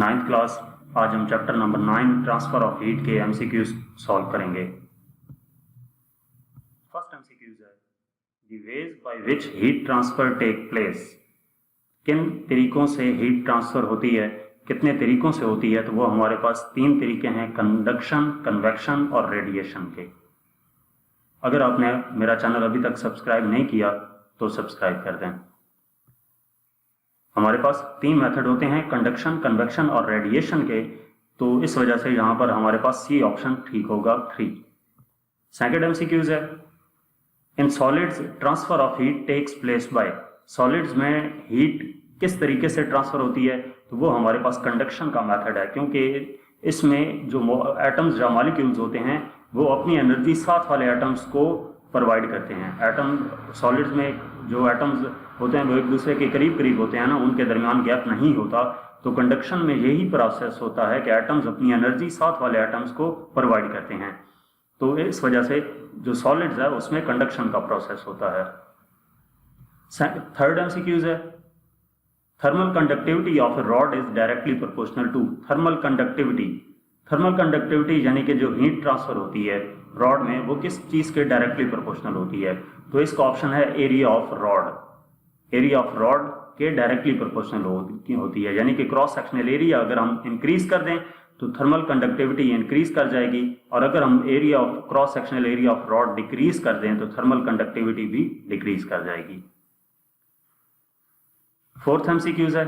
Ninth class. आज हम chapter number 9 transfer of heat के एमसीक्यूज सॉल्व करेंगे। फर्स्ट एमसीक्यूज है the ways by which heat transfer take place. किन तरीकों से हीट ट्रांसफर होती है, कितने तरीकों से होती है, तो वो हमारे पास 3 तरीके हैं, कंडक्शन, कन्वेक्शन और रेडिएशन के। अगर आपने मेरा चैनल अभी तक सब्सक्राइब नहीं किया तो सब्सक्राइब कर दें। हमारे पास 3 मेथड होते हैं, कंडक्शन, कन्वेक्शन और रेडिएशन के, तो इस वजह से यहां पर हमारे पास सी ऑप्शन ठीक होगा 3। सेकंड एमसीक्यूज है in solids transfer of heat takes place by. Solids में हीट किस तरीके से ट्रांसफर होती है, तो वो हमारे पास कंडक्शन का मेथड है, क्योंकि इसमें जो एटम्स या मॉलिक्यूल्स होते हैं वो अपनी एनर्जी साथ वाले एटम्स को प्रोवाइड करते हैं। एटम सॉलिड्स में जो एटम्स होते हैं वो एक दूसरे के करीब करीब होते हैं ना, उनके दरमियान गैप नहीं होता। तो कंडक्शन में यही प्रोसेस होता है कि एटम्स अपनी एनर्जी साथ वाले एटम्स को प्रोवाइड करते हैं। तो इस वजह से जो सॉलिड्स है उसमें कंडक्शन का प्रोसेस होता है। थर्ड एमसीक्यूज है thermal conductivity of a rod is directly proportional to. Thermal conductivity, thermal conductivity यानी कि जो हीट ट्रांसफर होती है रॉड में वो किस चीज के डायरेक्टली प्रोपोर्शनल होती है, तो इसका ऑप्शन है area of rod. Area of rod के डायरेक्टली प्रोपोर्शनल होती है, यानी कि क्रॉस सेक्शनल एरिया अगर हम इंक्रीज कर दें तो थर्मल कंडक्टिविटी इंक्रीज कर जाएगी, और अगर हम area of cross sectional area of rod decrease कर दें तो थर्मल कंडक्टिविटी भी डिक्रीज कर जाएगी। फोर्थ एमसीक्यूज है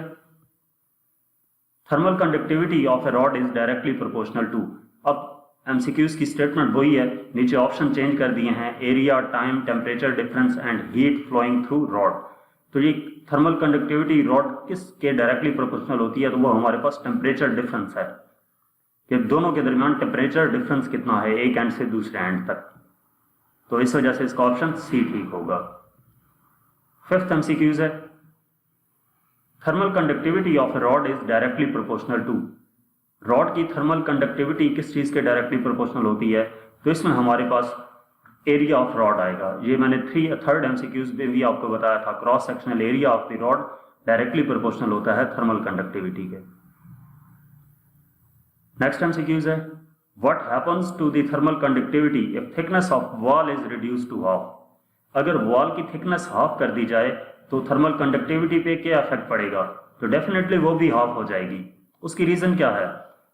thermal conductivity of a rod is directly proportional to. अब एमसीक्यूज की स्टेटमेंट वही है, नीचे ऑप्शन चेंज कर दिए हैं, area, time, temperature difference and heat flowing through rod. तो ये थर्मल कंडक्टिविटी रॉड किसके डायरेक्टली प्रोपोर्शनल होती है, तो वो हमारे पास टेम्परेचर डिफरेंस है कि दोनों के दरमियान टेम्परेचर डिफरेंस कितना है एक एंड से दूसरे एंड तक। तो इस वजह से इसका ऑप्शन सी ठीक होगा। फिफ्थ एमसीक्यूज है thermal conductivity of a rod is directly proportional to. Rod की थर्मल कंडक्टिविटी किस चीज के डायरेक्टली प्रोपोर्शनल होती है, तो इसमें हमारे पास एरिया ऑफ रॉड आएगा। ये मैंने थर्ड एमसीक्यूज में भी आपको बताया था, cross sectional area of the rod directly proportional होता है थर्मल कंडक्टिविटी के। नेक्स्ट एमसीक्यूज है what happens to the thermal conductivity if thickness of wall is reduced to half. अगर वॉल की थिकनेस हाफ कर दी जाए तो थर्मल कंडक्टिविटी पे क्या इफेक्ट पड़ेगा, तो डेफिनेटली वो भी हाफ हो जाएगी। उसकी रीजन क्या है,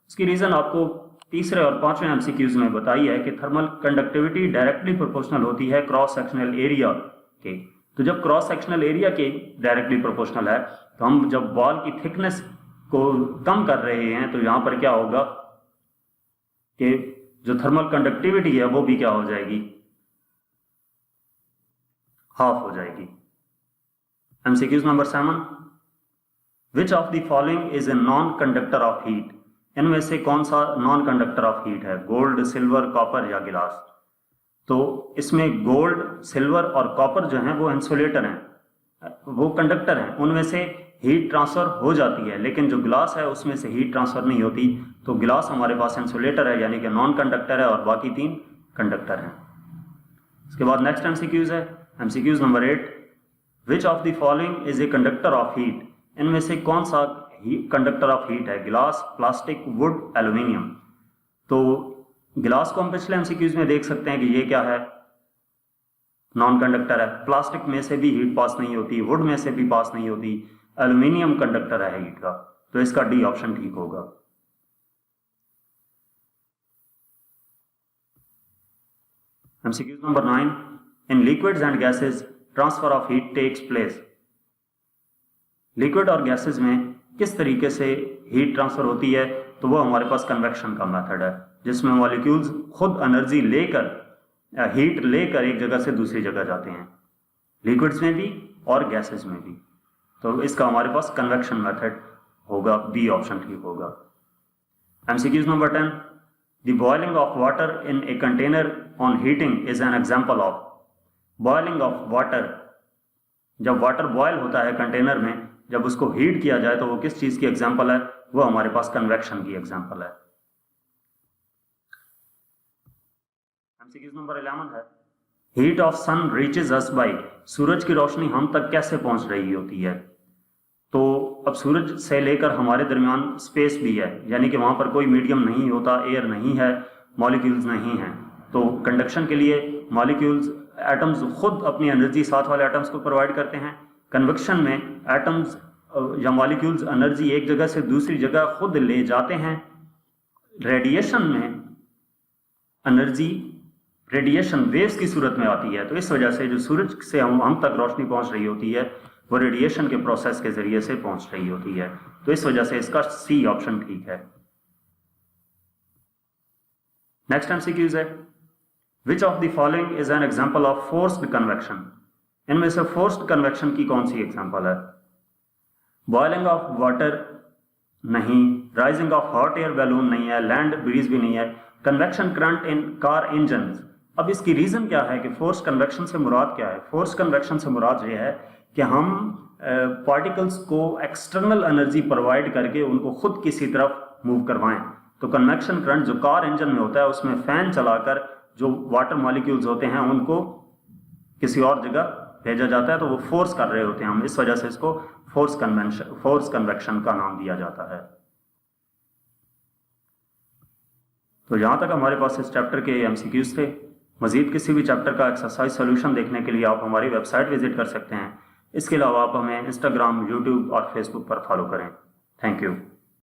उसकी रीजन आपको तीसरे और 5वें एमसीक्यूज में बताई है कि थर्मल कंडक्टिविटी डायरेक्टली प्रोपोर्शनल होती है क्रॉस सेक्शनल एरिया के। तो जब क्रॉस सेक्शनल एरिया के डायरेक्टली प्रोपोर्शनल है तो हम जब वॉल की थिकनेस को कम कर रहे हैं तो यहां पर क्या होगा कि जो थर्मल कंडक्टिविटी है वो भी क्या हो जाएगी, हाफ हो जाएगी। MCQs number 7 which of the following is a non conductor of heat. इनमें से कौन सा नॉन कंडक्टर ऑफ हीट है, गोल्ड, सिल्वर, कॉपर या गिलास। तो इसमें गोल्ड, सिल्वर और कॉपर जो हैं वो इंसुलेटर हैं, वो कंडक्टर हैं, उनमें से हीट ट्रांसफर हो जाती है, लेकिन जो गिलास है उसमें से हीट ट्रांसफर नहीं होती। तो गिलास हमारे पास इंसुलेटर है यानी कि नॉन कंडक्टर है, और बाकी 3 कंडक्टर हैं। इसके बाद नेक्स्ट एमसीक्यूज है MCQs number 8 which of the following is a conductor of heat. इनमें से कौन सा कंडक्टर ऑफ हीट है, गिलास, प्लास्टिक, वुड, एल्यूमिनियम। तो गिलास को हम पिछले एमसीक्यूज में देख सकते हैं कि ये क्या है, नॉन कंडक्टर है। प्लास्टिक में से भी हीट पास नहीं होती, वुड में से भी पास नहीं होती, एल्यूमिनियम कंडक्टर है हीट का, तो इसका डी ऑप्शन ठीक होगा। MCQs number 9 in liquids and gases transfer of heat takes place. Liquid और गैसेज में किस तरीके से हीट ट्रांसफर होती है, तो वो हमारे पास कन्वेक्शन का मेथड है, जिसमें मॉलिक्यूल्स खुद एनर्जी लेकर, हीट लेकर एक जगह से दूसरी जगह जाते हैं, लिक्विड्स में भी और गैसेज में भी। तो इसका हमारे पास कन्वेक्शन मेथड होगा, बी ऑप्शन ठीक होगा। MCQs number 10 the boiling of water in a container on heating is an example of. Boiling of water, जब वाटर बॉयल होता है कंटेनर में, जब उसको हीट किया जाए तो वो किस चीज की एग्जांपल है, वो हमारे पास कन्वेक्शन की एग्जांपल है। एमसीक्यूज नंबर 11 है heat of sun reaches us by. सूरज की रोशनी हम तक कैसे पहुंच रही होती है, तो अब सूरज से लेकर हमारे दरमियान स्पेस भी है, यानी कि वहाँ पर कोई मीडियम नहीं होता, एयर नहीं है, मॉलिक्यूल्स नहीं हैं। तो कंडक्शन के लिए मॉलिक्यूल्स, एटम्स खुद अपनी एनर्जी साथ वाले एटम्स को प्रोवाइड करते हैं। कन्वेक्शन में एटम्स या मॉलिक्यूल्स एनर्जी एक जगह से दूसरी जगह खुद ले जाते हैं। रेडिएशन में एनर्जी रेडिएशन वेव्स की सूरत में आती है, तो इस वजह से जो सूरज से हम तक रोशनी पहुंच रही होती है वो रेडिएशन के प्रोसेस के जरिए से पहुंच रही होती है। तो इस वजह से इसका सी ऑप्शन ठीक है। नेक्स्ट एमसीक्यूज है, which of the following is an example of forced convection. इनमें से फोर्स्ड कन्वेक्शन की कौन सी एग्जांपल है? बॉइलिंग ऑफ वाटर नहीं, rising of hot air balloon नहीं है, लैंड ब्रीज भी नहीं है, convection current in car engine. अब इसकी रीजन क्या है कि फोर्स कन्वेक्शन से मुराद क्या है? फोर्स कन्वेक्शन से मुराद ये है कि हम पार्टिकल्स को एक्सटर्नल एनर्जी प्रोवाइड करके उनको खुद किसी तरफ मूव करवाएं। तो कन्वेक्शन करंट जो कार इंजन में होता है उसमें फैन चलाकर जो वाटर मॉलिक्यूल्स होते हैं उनको किसी और जगह भेजा जाता है, तो वो फोर्स कर रहे होते हैं हम, इस वजह से इसको फोर्स कन्वेक्शन का नाम दिया जाता है। तो यहाँ तक हमारे पास इस चैप्टर के एमसीक्यूज थे। मजीद किसी भी चैप्टर का एक्सरसाइज सॉल्यूशन देखने के लिए आप हमारी वेबसाइट विजिट कर सकते हैं। इसके अलावा आप हमें इंस्टाग्राम, यूट्यूब और फेसबुक पर फॉलो करें। Thank you.